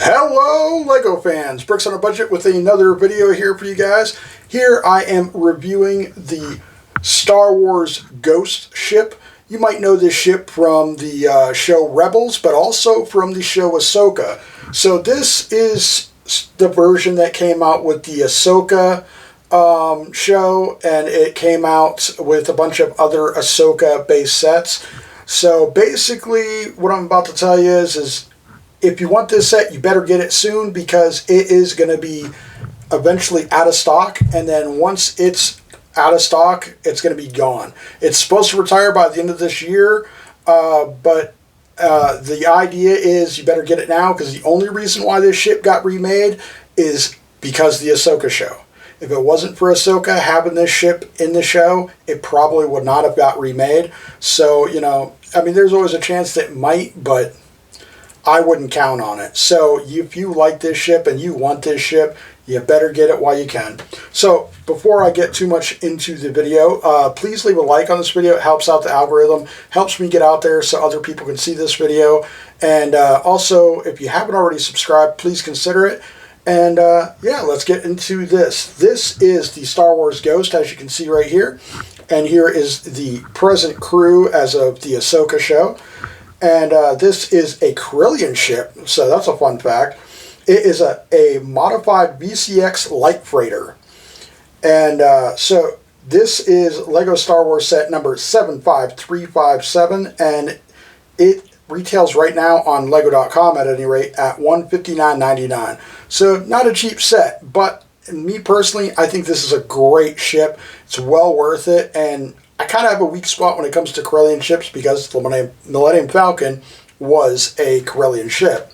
Hello LEGO fans, Bricks on a Budget with another video here for you guys. Here I am reviewing the Star Wars Ghost ship. You might know this ship from the show Rebels, but also from the show Ahsoka. So this is the version that came out with the Ahsoka show, and it came out with a bunch of other Ahsoka based sets. So basically what I'm about to tell you is if you want this set, you better get it soon because it is going to be eventually out of stock. And then once it's out of stock, it's going to be gone. It's supposed to retire by the end of this year, but the idea is you better get it now because the only reason why this ship got remade is because of the Ahsoka show. If it wasn't for Ahsoka having this ship in the show, it probably would not have got remade. So, you know, I mean, there's always a chance that it might, but I wouldn't count on it. So if you like this ship and you want this ship, you better get it while you can. So before I get too much into the video, please leave a like on this video. It helps out the algorithm, helps me get out there so other people can see this video. And also, if you haven't already subscribed, please consider it. And yeah, let's get into this. This is the Star Wars Ghost, as you can see right here. And here is the present crew as of the Ahsoka show. And this is a Corellian ship, so that's a fun fact. It is a modified VCX light freighter. And so this is LEGO Star Wars set number 75357, and it retails right now on LEGO.com at any rate at $159.99. So not a cheap set, but me personally, I think this is a great ship. It's well worth it, and I kind of have a weak spot when it comes to Corellian ships because the Millennium Falcon was a Corellian ship,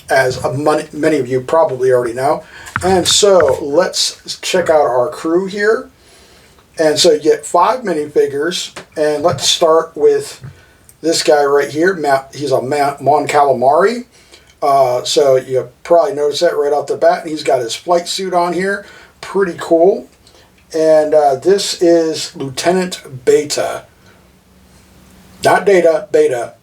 as many of you probably already know. And so let's check out our crew here. And so you get 5 minifigures, and let's start with this guy right here. He's a Mon Calamari. So you probably noticed that right off the bat. And he's got his flight suit on here. Pretty cool. And this is Lieutenant Beta. Not Data, Beta.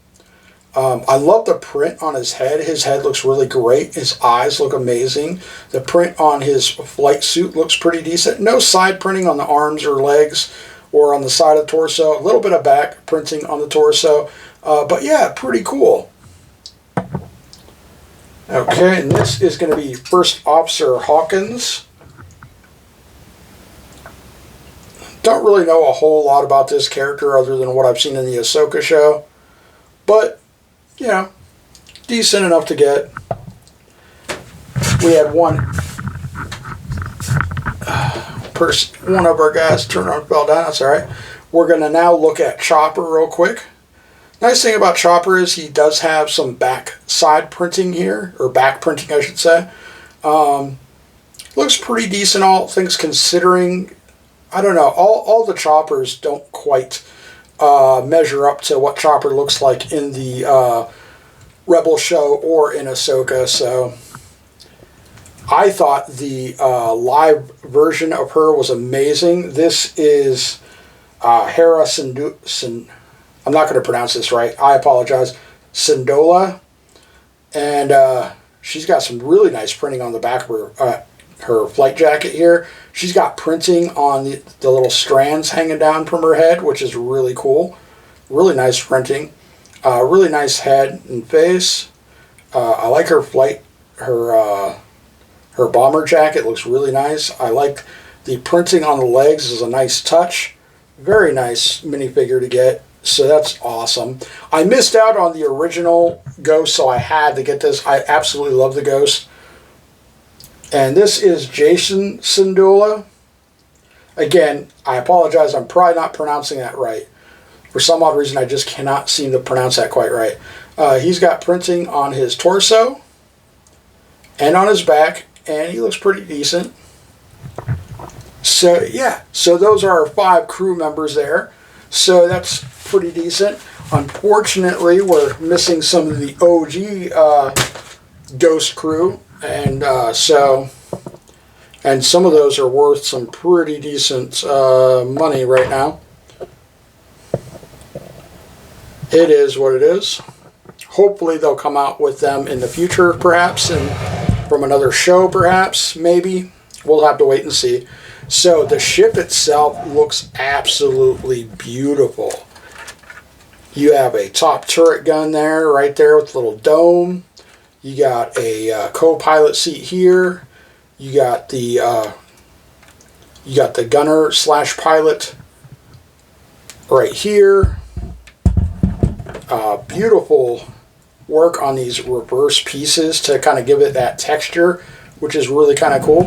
I love the print on his head. His head looks really great. His eyes look amazing. The print on his flight suit looks pretty decent. No side printing on the arms or legs or on the side of the torso. A little bit of back printing on the torso. But yeah, pretty cool. Okay, and this is going to be First Officer Hawkins. Don't really know a whole lot about this character other than what I've seen in the Ahsoka show. But, you know, decent enough to get. We had one of our guys turn around and fell down. That's alright. We're going to now look at Chopper real quick. Nice thing about Chopper is he does have some back side printing here, or back printing I should say. Looks pretty decent, all things considering. I don't know, all the Choppers don't quite measure up to what Chopper looks like in the Rebel show or in Ahsoka, so I thought the live version of her was amazing. This is Hera I'm not going to pronounce this right, I apologize, Syndulla, and she's got some really nice printing on the back of her flight jacket here. She's got printing on the little strands hanging down from her head, which is really cool. Really nice printing. Really nice head and face. I like her her bomber jacket looks really nice. I like the printing on the legs is a nice touch. Very nice minifigure to get. So that's awesome. I missed out on the original Ghost, so I had to get this. I absolutely love the Ghost. And this is Jason Syndulla. Again, I apologize. I'm probably not pronouncing that right. For some odd reason, I just cannot seem to pronounce that quite right. He's got printing on his torso and on his back, and he looks pretty decent. So, yeah. So those are our 5 crew members there. So that's pretty decent. Unfortunately, we're missing some of the OG Ghost crew. And and some of those are worth some pretty decent money right now. It is what it is. Hopefully they'll come out with them in the future, perhaps, and from another show, perhaps, maybe. We'll have to wait and see. So the ship itself looks absolutely beautiful. You have a top turret gun there, right there with a little dome. You got a co-pilot seat here. You got the gunner / pilot right here. Beautiful work on these reverse pieces to kind of give it that texture, which is really kind of cool.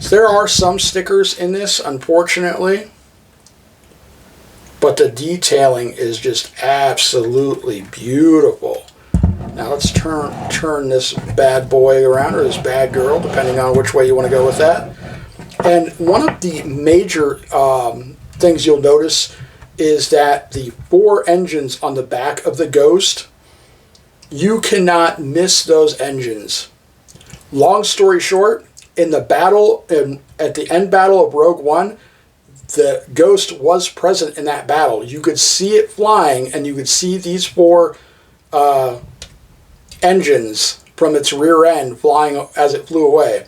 So there are some stickers in this, unfortunately, but the detailing is just absolutely beautiful. Now let's turn this bad boy around, or this bad girl, depending on which way you want to go with that. And one of the major things you'll notice is that the 4 engines on the back of the Ghost, you cannot miss those engines. Long story short, in the battle, at the end battle of Rogue One, the Ghost was present in that battle. You could see it flying, and you could see these 4 engines from its rear end flying as it flew away.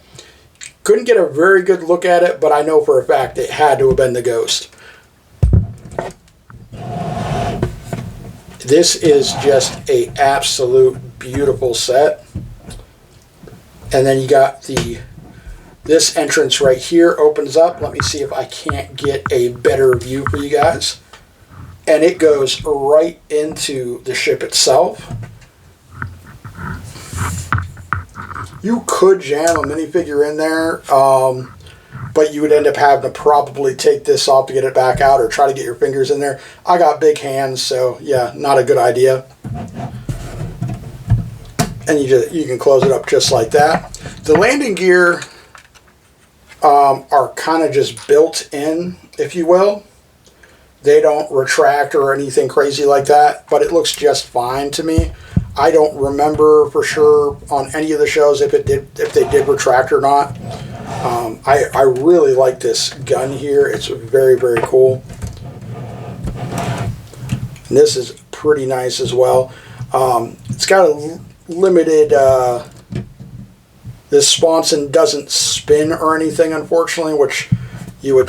Couldn't get a very good look at it, but I know for a fact it had to have been the Ghost. This is just a absolute beautiful set. And then you got this entrance right here opens up. Let me see if I can't get a better view for you guys. And it goes right into the ship itself. You could jam a minifigure in there, but you would end up having to probably take this off to get it back out, or try to get your fingers in there. I got big hands, so yeah, not a good idea. And you can close it up just like that. The landing gear are kind of just built in, if you will. They don't retract or anything crazy like that, but it looks just fine to me. I don't remember for sure on any of the shows if they did retract or not. I really like this gun here. It's very, very cool. And this is pretty nice as well. It's got a limited. This sponson doesn't spin or anything, unfortunately, which you would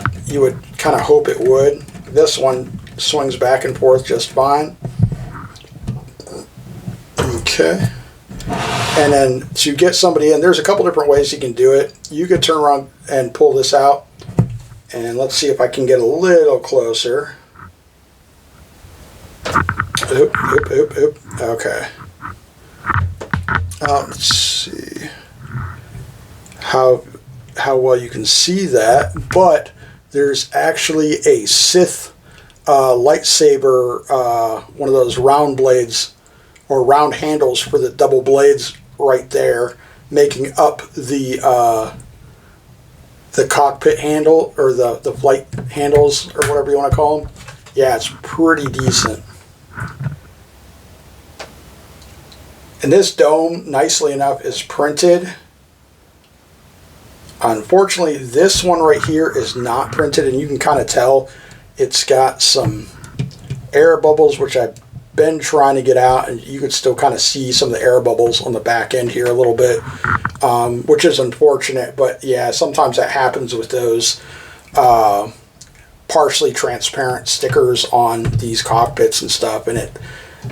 kind of hope it would. This one swings back and forth just fine. Okay. And then to get somebody in, there's a couple different ways you can do it. You could turn around and pull this out. And let's see if I can get a little closer. Oop, oop, oop, oop. Okay. Let's see how well you can see that. But there's actually a Sith lightsaber, one of those round blades, or round handles for the double blades right there, making up the cockpit handle, or the flight handles, or whatever you want to call them. Yeah, it's pretty decent. And this dome, nicely enough, is printed. Unfortunately, this one right here is not printed, and you can kind of tell it's got some air bubbles, which I've been trying to get out, and you could still kind of see some of the air bubbles on the back end here a little bit, which is unfortunate. But yeah, sometimes that happens with those partially transparent stickers on these cockpits and stuff, and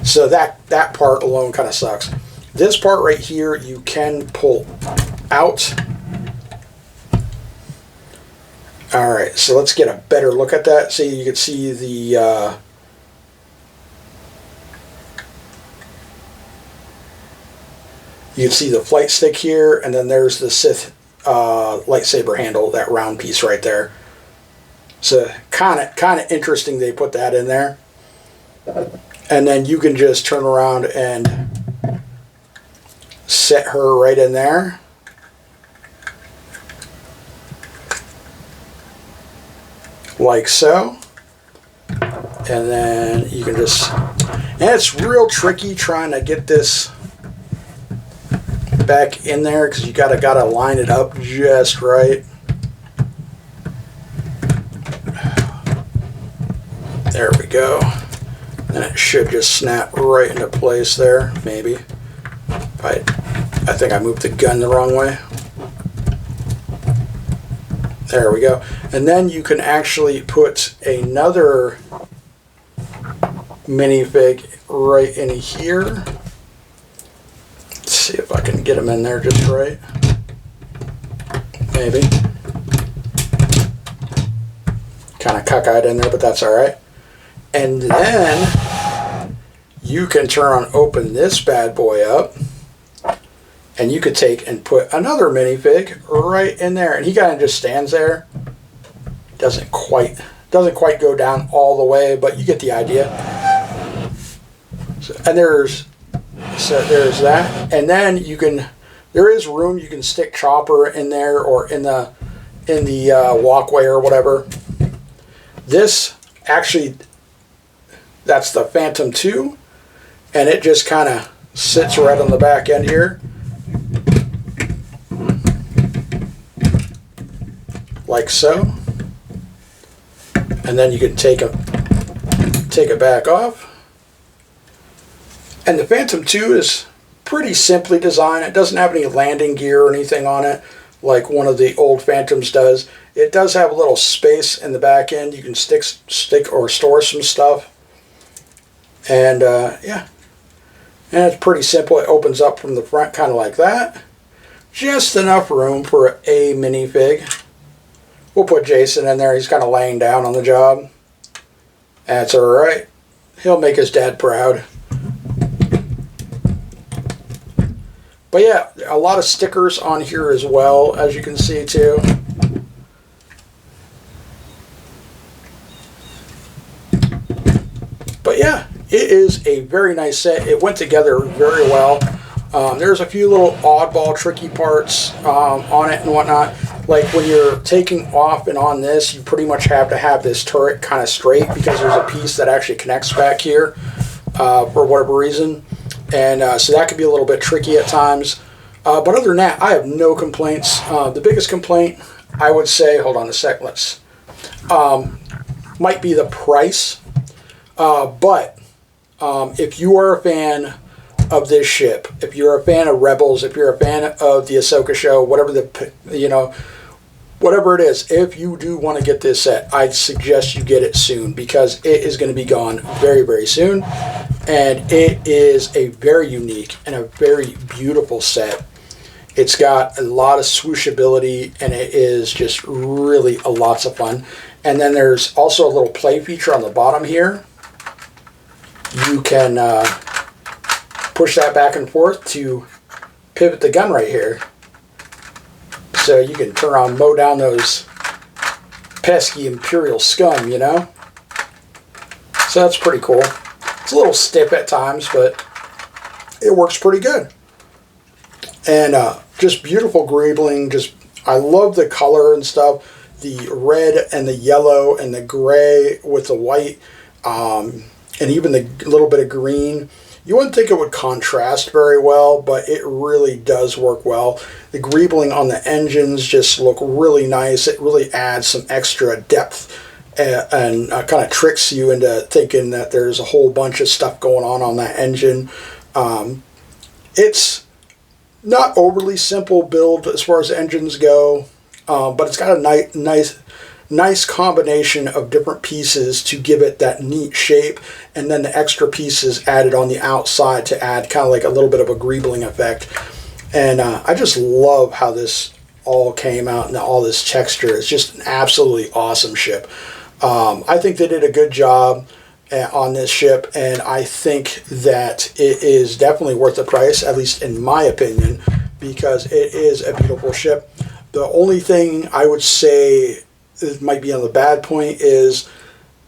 so that part alone kind of sucks. This part right here you can pull out. All right, so let's get a better look at that. See, you can see the you can see the flight stick here, and then there's the Sith lightsaber handle, that round piece right there. So kind of interesting they put that in there. And then you can just turn around and set her right in there. Like so. And then you can just, and it's real tricky trying to get this back in there, because you gotta line it up just right. There we go. And it should just snap right into place there, maybe. If I I think I moved the gun the wrong way. There we go. And then you can actually put another minifig right in here. Let's see if I can get them in there just right. Maybe. Kind of cockeyed in there, but that's alright. And then you can turn on open this bad boy up. And you could take and put another minifig right in there. And he kind of just stands there. Doesn't quite go down all the way, but you get the idea. So, and there's that. And then there is room, you can stick Chopper in there or in the walkway or whatever. This actually, that's the Phantom 2. And it just kind of sits right on the back end here. Like so, and then you can take it back off. And the Phantom 2 is pretty simply designed. It doesn't have any landing gear or anything on it like one of the old Phantoms does. It does have a little space in the back end. You can stick or store some stuff. And yeah, and it's pretty simple. It opens up from the front kind of like that. Just enough room for a minifig. We'll put Jason in there. He's kind of laying down on the job. That's alright. He'll make his dad proud. But yeah, a lot of stickers on here as well, as you can see too. But yeah, it is a very nice set. It went together very well. There's a few little oddball tricky parts on it and whatnot. Like when you're taking off and on this, you pretty much have to have this turret kind of straight because there's a piece that actually connects back here for whatever reason. And so that could be a little bit tricky at times. But other than that, I have no complaints. The biggest complaint, I would say, hold on a sec, might be the price. But if you are a fan of this ship, if you're a fan of Rebels, if you're a fan of the Ahsoka show, whatever whatever it is, if you do want to get this set, I'd suggest you get it soon because it is going to be gone very, very soon. And it is a very unique and a very beautiful set. It's got a lot of swooshability and it is just really lots of fun. And then there's also a little play feature on the bottom here. You can push that back and forth to pivot the gun right here. So you can turn on, mow down those pesky Imperial scum, you know? So that's pretty cool. It's a little stiff at times, but it works pretty good. And just beautiful greebling. I love the color and stuff. The red and the yellow and the gray with the white, and even the little bit of green. You wouldn't think it would contrast very well, but it really does work well. The greebling on the engines just look really nice. It really adds some extra depth and kind of tricks you into thinking that there's a whole bunch of stuff going on that engine. It's not overly simple build as far as engines go, but it's got a nice combination of different pieces to give it that neat shape, and then the extra pieces added on the outside to add kind of like a little bit of a greebling effect. And I just love how this all came out and all this texture. It's just an absolutely awesome ship. I think they did a good job on this ship, and I think that it is definitely worth the price, at least in my opinion, because it is a beautiful ship. The only thing I would say it might be on the bad point is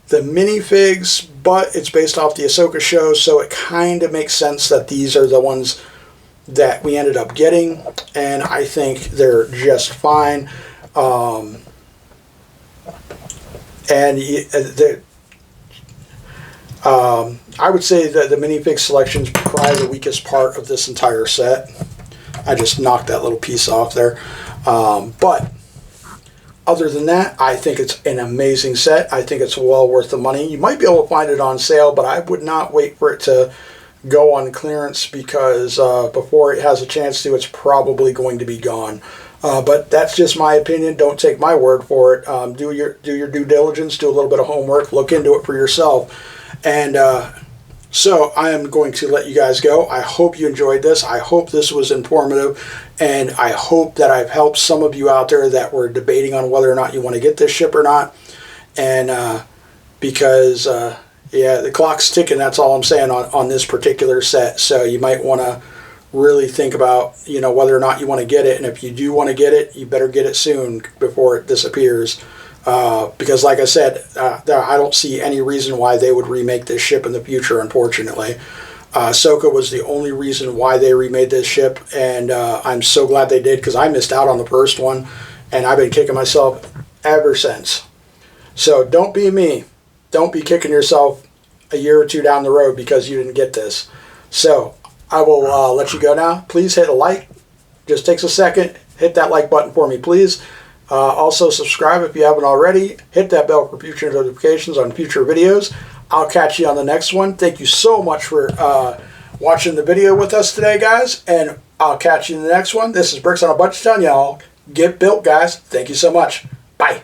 the minifigs, but it's based off the Ahsoka show, so it kind of makes sense that these are the ones that we ended up getting, and I think they're just fine. I would say that the minifig selection is probably the weakest part of this entire set. I just knocked that little piece off there. But other than that, I think it's an amazing set. I think it's well worth the money. You might be able to find it on sale, but I would not wait for it to go on clearance, because before it has a chance to, it's probably going to be gone. But that's just my opinion. Don't take my word for it. Do your due diligence, do a little bit of homework, look into it for yourself. And so I am going to let you guys go. I hope you enjoyed this. I hope this was informative, and I hope that I've helped some of you out there that were debating on whether or not you want to get this ship or not. And because yeah, the clock's ticking. That's all I'm saying on this particular set. So you might want to really think about, you know, whether or not you want to get it. And if you do want to get it, you better get it soon before it disappears. Because like I said, I don't see any reason why they would remake this ship in the future, unfortunately. Ahsoka was the only reason why they remade this ship, and I'm so glad they did, because I missed out on the first one, and I've been kicking myself ever since. So don't be me. Don't be kicking yourself a year or two down the road because you didn't get this. So I will let you go now. Please hit a like. Just takes a second. Hit that like button for me, please. Also subscribe if you haven't already. Hit that bell for future notifications on future videos. I'll catch you on the next one. Thank you so much for watching the video with us today, guys. And I'll catch you in the next one. This is Bricks on a Budget telling y'all, get built, guys. Thank you so much. Bye.